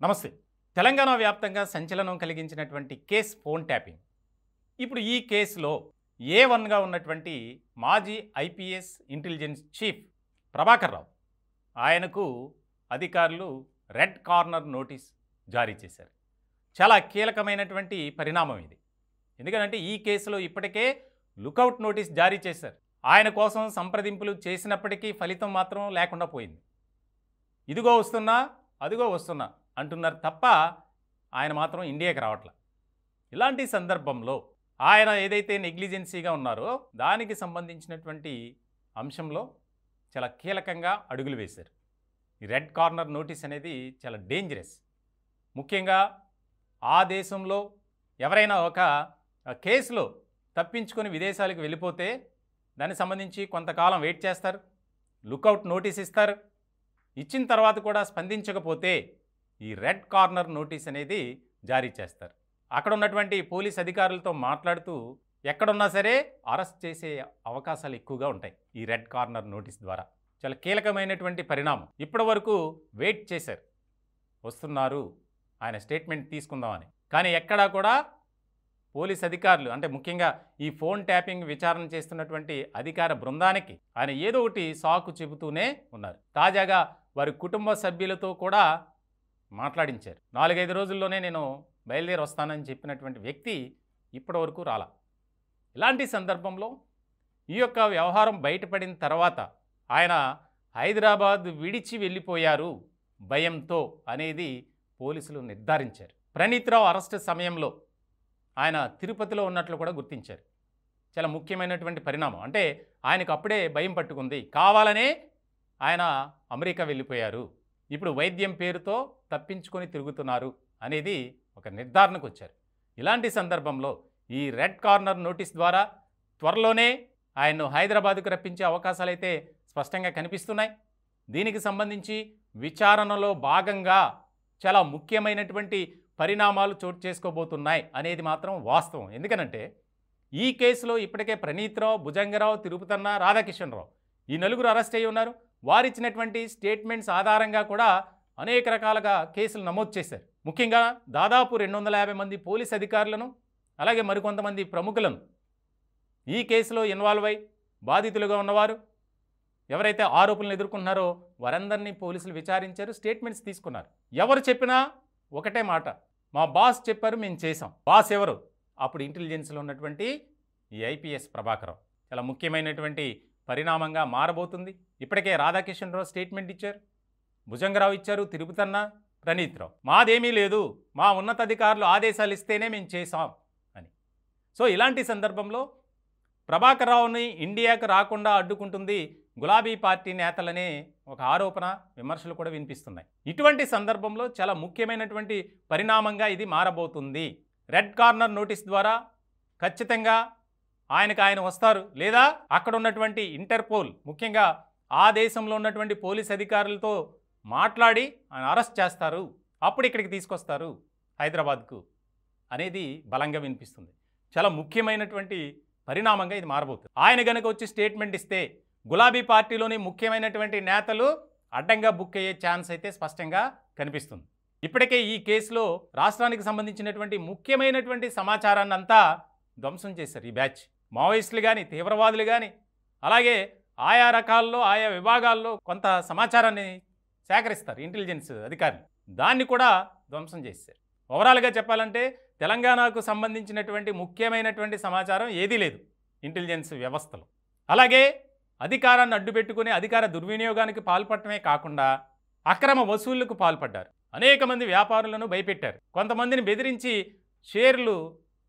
నమస్తే. తెలంగాణ వ్యాప్తంగా సంచలనం కలిగించినటువంటి కేస్ ఫోన్ ట్యాపింగ్. ఇప్పుడు ఈ కేసులో A1గా ఉన్నటువంటి మాజీ IPS intelligence chief Prabhakar Rao ఆయనకు అధికారులు రెడ్ కార్నర్ నోటీస్ జారీ చేశారు. చాలా కీలకమైనటువంటి పరిణామం ఇది. ఎందుకంటే ఈ కేసులో ఇప్పటికే లుకౌట్ నోటీస్ జారీ చేశారు. ఆయన కోసం సంప్రదింపులు చేసినప్పటికీ ఫలితం మాత్రం లేకుండా పోయింది. ఇదిగో వస్తున్నా, అదిగో వస్తున్నా అంటున్నారు తప్ప ఆయన మాత్రం ఇండియాకి రావట్లే. ఇలాంటి సందర్భంలో ఆయన ఏదైతే నెగ్లిజెన్సీగా ఉన్నారో దానికి సంబంధించినటువంటి అంశంలో చాలా కీలకంగా అడుగులు వేశారు. ఈ రెడ్ కార్నర్ నోటీస్ అనేది చాలా డేంజరస్. ముఖ్యంగా ఆ దేశంలో ఎవరైనా ఒక కేసులో తప్పించుకొని విదేశాలకు వెళ్ళిపోతే దానికి సంబంధించి కొంతకాలం వెయిట్ చేస్తారు, లుకౌట్ నోటీస్ ఇస్తారు. ఇచ్చిన తర్వాత కూడా స్పందించకపోతే ఈ రెడ్ కార్నర్ నోటీస్ అనేది జారీ చేస్తారు. అక్కడ ఉన్నటువంటి పోలీస్ అధికారులతో మాట్లాడుతూ ఎక్కడున్నా సరే అరెస్ట్ చేసే అవకాశాలు ఎక్కువగా ఉంటాయి ఈ రెడ్ కార్నర్ నోటీస్ ద్వారా. చాలా కీలకమైనటువంటి పరిణామం. ఇప్పటి వరకు వెయిట్ చేశారు, వస్తున్నారు ఆయన స్టేట్మెంట్ తీసుకుందామని. కానీ ఎక్కడా కూడా పోలీస్ అధికారులు అంటే ముఖ్యంగా ఈ ఫోన్ ట్యాపింగ్ విచారణ చేస్తున్నటువంటి అధికార బృందానికి ఆయన ఏదో ఒకటి సాకు చెబుతూనే ఉన్నారు. తాజాగా వారి కుటుంబ సభ్యులతో కూడా మాట్లాడించారు. 4-5 రోజుల్లోనే నేను బయలుదేరి వస్తానని చెప్పినటువంటి వ్యక్తి ఇప్పటి వరకు రాలా. ఇలాంటి సందర్భంలో ఈ యొక్క వ్యవహారం బయటపడిన తర్వాత ఆయన హైదరాబాద్ విడిచి వెళ్ళిపోయారు భయంతో అనేది పోలీసులు నిర్ధారించారు. ప్రణీత్ రావు అరెస్ట్ సమయంలో ఆయన తిరుపతిలో ఉన్నట్లు కూడా గుర్తించారు. చాలా ముఖ్యమైనటువంటి పరిణామం. అంటే ఆయనకు అప్పుడే భయం పట్టుకుంది, కావాలనే ఆయన అమెరికా వెళ్ళిపోయారు, ఇప్పుడు వైద్యం పేరుతో తప్పించుకొని తిరుగుతున్నారు అనేది ఒక నిర్ధారణకు వచ్చారు. ఇలాంటి సందర్భంలో ఈ రెడ్ కార్నర్ నోటీస్ ద్వారా త్వరలోనే ఆయన్ను హైదరాబాద్కు రప్పించే అవకాశాలు అయితే స్పష్టంగా కనిపిస్తున్నాయి. దీనికి సంబంధించి విచారణలో భాగంగా చాలా ముఖ్యమైనటువంటి పరిణామాలు చోటు చేసుకోబోతున్నాయి అనేది మాత్రం వాస్తవం. ఎందుకనంటే ఈ కేసులో ఇప్పటికే ప్రణీత్ రావు, భుజంగరావు, తిరుపతన్న, రాధాకిషన్ రావు ఈ నలుగురు అరెస్ట్ అయ్యి ఉన్నారు. వారిచ్చినటువంటి స్టేట్మెంట్స్ ఆధారంగా కూడా అనేక రకాలుగా కేసులు నమోదు చేశారు. ముఖ్యంగా దాదాపు 250 మంది పోలీస్ అధికారులను అలాగే మరికొంతమంది ప్రముఖులను ఈ కేసులో ఇన్వాల్వ్ అయి బాధితులుగా ఉన్నవారు ఎవరైతే ఆరోపణలు ఎదుర్కొన్నారో వారందరినీ పోలీసులు విచారించారు, స్టేట్మెంట్స్ తీసుకున్నారు. ఎవరు చెప్పినా ఒకటే మాట, మా బాస్ చెప్పారు, మేము చేసాం. బాస్ ఎవరు? అప్పుడు ఇంటెలిజెన్స్లో ఉన్నటువంటి ఈ ఐపీఎస్ ప్రభాకర్ రావు. చాలా ముఖ్యమైనటువంటి పరిణామంగా మారబోతుంది. ఇప్పటికే రాధాకిషన్ రావు స్టేట్మెంట్ ఇచ్చారు, భుజంగరావు ఇచ్చారు, తిరుపతన్న, ప్రణీత్ రావు మాదేమీ లేదు, మా ఉన్నతాధికారులు ఆదేశాలు ఇస్తేనే మేము చేసాం అని. సో ఇలాంటి సందర్భంలో ప్రభాకర్ రావుని ఇండియాకు రాకుండా అడ్డుకుంటుంది గులాబీ పార్టీ నేతలనే ఒక ఆరోపణ, విమర్శలు కూడా వినిపిస్తున్నాయి. ఇటువంటి సందర్భంలో చాలా ముఖ్యమైనటువంటి పరిణామంగా ఇది మారబోతుంది. రెడ్ కార్నర్ నోటీస్ ద్వారా ఖచ్చితంగా ఆయన వస్తారు, లేదా అక్కడ ఉన్నటువంటి ఇంటర్పోల్ ముఖ్యంగా ఆ దేశంలో ఉన్నటువంటి పోలీస్ అధికారులతో మాట్లాడి ఆయన అరెస్ట్ చేస్తారు, అప్పుడు ఇక్కడికి తీసుకొస్తారు హైదరాబాద్కు అనేది బలంగా వినిపిస్తుంది. చాలా ముఖ్యమైనటువంటి పరిణామంగా ఇది మారబోతుంది. ఆయన గనక వచ్చి స్టేట్మెంట్ ఇస్తే గులాబీ పార్టీలోని ముఖ్యమైనటువంటి నేతలు అడ్డంగా బుక్ అయ్యే ఛాన్స్ అయితే స్పష్టంగా కనిపిస్తుంది. ఇప్పటికే ఈ కేసులో రాష్ట్రానికి సంబంధించినటువంటి ముఖ్యమైనటువంటి సమాచారాన్ని అంతా ధ్వంసం చేశారు ఈ బ్యాచ్. మావోయిస్టులు కానీ, తీవ్రవాదులు కానీ, అలాగే ఆయా రకాల్లో ఆయా విభాగాల్లో కొంత సమాచారాన్ని సేకరిస్తారు ఇంటెలిజెన్స్ అధికారులు, దాన్ని కూడా ధ్వంసం చేశారు. ఓవరాల్గా చెప్పాలంటే తెలంగాణకు సంబంధించినటువంటి ముఖ్యమైనటువంటి సమాచారం ఏదీ లేదు ఇంటెలిజెన్స్ వ్యవస్థలో. అలాగే అధికారాన్ని అడ్డుపెట్టుకుని అధికార దుర్వినియోగానికి పాల్పడటమే కాకుండా అక్రమ వసూళ్లకు పాల్పడ్డారు. అనేక మంది వ్యాపారులను భయపెట్టారు, కొంతమందిని బెదిరించి షేర్లు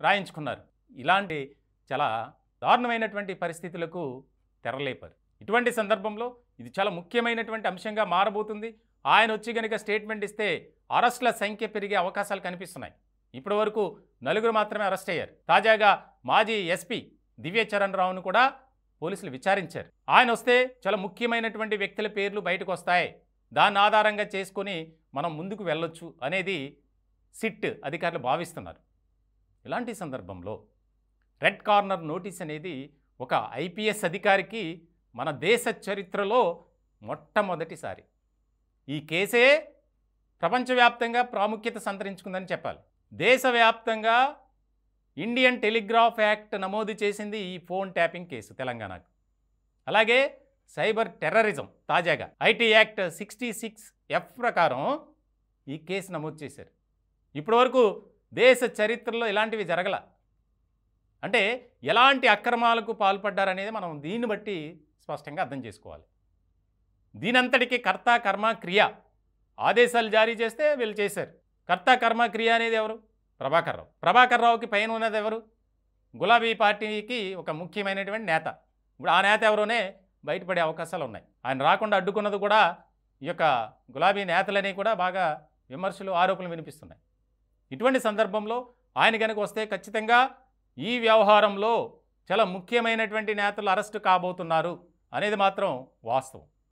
రాయించుకున్నారు. ఇలాంటి చాలా దారుణమైనటువంటి పరిస్థితులకు తెరలేపారు. ఇటువంటి సందర్భంలో ఇది చాలా ముఖ్యమైనటువంటి అంశంగా మారబోతుంది. ఆయన వచ్చి కనుక స్టేట్మెంట్ ఇస్తే అరెస్టుల సంఖ్య పెరిగే అవకాశాలు కనిపిస్తున్నాయి. ఇప్పటి వరకు 4 మాత్రమే అరెస్ట్ అయ్యారు. తాజాగా మాజీ ఎస్పీ దివ్యచరణ్ రావును కూడా పోలీసులు విచారించారు. ఆయన వస్తే చాలా ముఖ్యమైనటువంటి వ్యక్తుల పేర్లు బయటకు వస్తాయి, దాన్ని ఆధారంగా చేసుకొని మనం ముందుకు వెళ్ళొచ్చు అనేది సిట్ అధికారులు భావిస్తున్నారు. ఇలాంటి సందర్భంలో రెడ్ కార్నర్ నోటీస్ అనేది ఒక ఐపీఎస్ అధికారికి మన దేశ చరిత్రలో మొట్టమొదటిసారి. ఈ కేసే ప్రపంచవ్యాప్తంగా ప్రాముఖ్యత సంతరించుకుందని చెప్పాలి. దేశవ్యాప్తంగా ఇండియన్ టెలిగ్రాఫ్ యాక్ట్ నమోదు చేసింది ఈ ఫోన్ ట్యాపింగ్ కేసు తెలంగాణకు. అలాగే సైబర్ టెర్రరిజం తాజాగా ఐటీ యాక్ట్ 66F ప్రకారం ఈ కేసు నమోదు చేశారు. ఇప్పటివరకు దేశ చరిత్రలో ఇలాంటివి జరగల. అంటే ఎలాంటి అక్రమాలకు పాల్పడ్డారనేది మనం దీన్ని బట్టి స్పష్టంగా అర్థం చేసుకోవాలి. దీనంతటికీ కర్త కర్మ క్రియ ఆదేశాలు జారీ చేస్తే వీళ్ళు చేశారు. కర్త కర్మ క్రియ అనేది ఎవరు? ప్రభాకర్ రావు. ప్రభాకర్ రావుకి పైన ఉన్నది ఎవరు? గులాబీ పార్టీకి ఒక ముఖ్యమైనటువంటి నేత. ఇప్పుడు ఆ నేత ఎవరోనే బయటపడే అవకాశాలు ఉన్నాయి. ఆయన రాకుండా అడ్డుకున్నది కూడా ఈ యొక్క గులాబీ నేతలని కూడా బాగా విమర్శలు ఆరోపణలు వినిపిస్తున్నాయి. ఇటువంటి సందర్భంలో ఆయన కనుక వస్తే ఖచ్చితంగా ఈ వ్యవహారంలో చాలా ముఖ్యమైనటువంటి నేతలు అరెస్టు కాబోతున్నారు అనేది మాత్రం వాస్తవం.